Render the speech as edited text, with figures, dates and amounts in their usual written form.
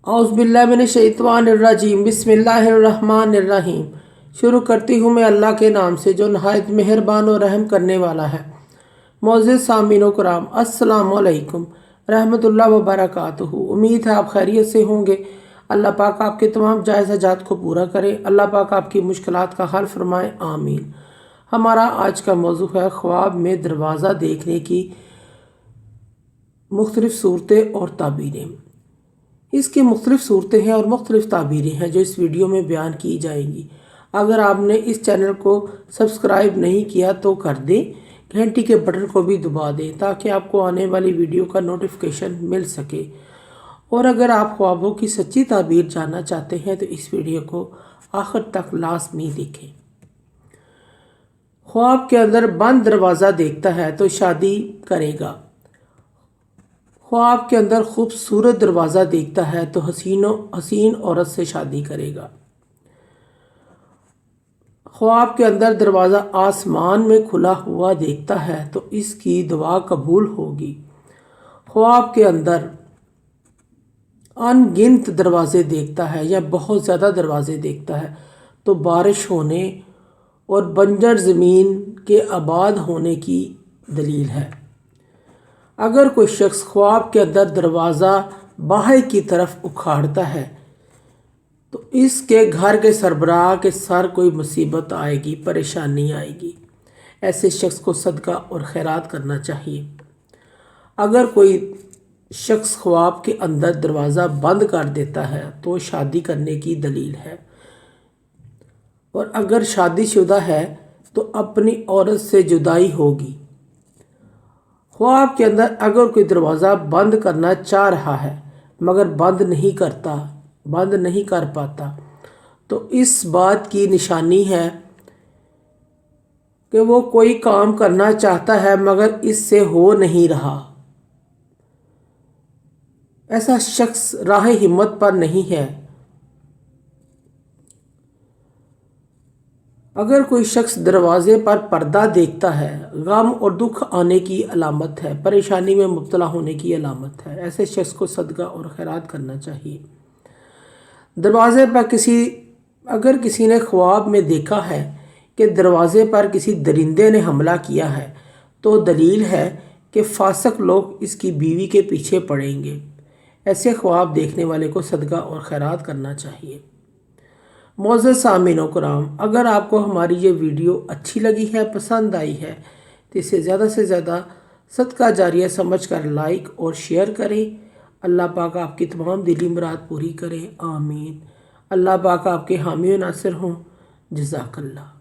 औज़ुबिल्लाहिमिनश्शैतानिर्रजीम बिस्मिल्लाहिर्रहमानिर्रहीम। शुरू करती हूँ मैं अल्लाह के नाम से जो नहायत मेहरबान और रहम करने वाला है। मोअज़्ज़िज़ सामीन कराम, अस्सलामु अलैकुम रहमतुल्लाह व बरकातुहू। उम्मीद है आप खैरियत से होंगे। अल्लाह पाक आपके तमाम जायज़ हाजात को पूरा करे। अल्लाह पाक आपकी मुश्किलात का हल फरमाए, आमीन। हमारा आज का मौजू है ख्वाब में दरवाज़ा देखने की मुख्तलिफ़ सूरतें और ताबीरें। इसकी मुख्तलिफ़ सूरतें हैं और मुख्तलिफ़ ताबीरें हैं जो इस वीडियो में बयान की जाएंगी। अगर आपने इस चैनल को सब्सक्राइब नहीं किया तो कर दें, घंटी के बटन को भी दबा दें ताकि आपको आने वाली वीडियो का नोटिफिकेशन मिल सके। और अगर आप ख्वाबों की सच्ची ताबीर जानना चाहते हैं तो इस वीडियो को आखिर तक लाजमी देखें। ख्वाब के अंदर बंद दरवाज़ा देखता है तो शादी करेगा। ख्वाब के अंदर खूबसूरत दरवाज़ा देखता है तो हसीन औरत से शादी करेगा। ख्वाब के अंदर दरवाज़ा आसमान में खुला हुआ देखता है तो इसकी दुआ कबूल होगी। ख्वाब के अंदर अनगिनत दरवाज़े देखता है या बहुत ज़्यादा दरवाज़े देखता है तो बारिश होने और बंजर ज़मीन के आबाद होने की दलील है। अगर कोई शख्स ख्वाब के अंदर दरवाज़ा बाहर की तरफ उखाड़ता है तो इसके घर के सरबराह के सर कोई मुसीबत आएगी, परेशानी आएगी। ऐसे शख्स को सदका और खैरात करना चाहिए। अगर कोई शख्स ख्वाब के अंदर दरवाज़ा बंद कर देता है तो शादी करने की दलील है। और अगर शादीशुदा है तो अपनी औरत से जुदाई होगी। ख्वाब के अंदर अगर कोई दरवाज़ा बंद करना चाह रहा है मगर बंद नहीं कर पाता तो इस बात की निशानी है कि वो कोई काम करना चाहता है मगर इससे हो नहीं रहा। ऐसा शख्स राह हिम्मत पर नहीं है। अगर कोई शख्स दरवाज़े पर पर्दा देखता है, गम और दुख आने की अलामत है, परेशानी में मुब्तला होने की अलामत है। ऐसे शख्स को सदका और खैरात करना चाहिए। दरवाज़े पर अगर किसी ने ख्वाब में देखा है कि दरवाज़े पर किसी दरिंदे ने हमला किया है तो दलील है कि फासिक लोग इसकी बीवी के पीछे पड़ेंगे। ऐसे ख्वाब देखने वाले को सदका और खैरात करना चाहिए। मोअज़्ज़िज़ सामीन कराम, अगर आपको हमारी ये वीडियो अच्छी लगी है, पसंद आई है तो इसे ज़्यादा से ज़्यादा सदका जारिया समझकर लाइक और शेयर करें। अल्लाह पाक आपकी तमाम दिली मुराद पूरी करे, आमीन। अल्लाह पाक आपके हामी व नासिर हों। जज़ाकल्लाह।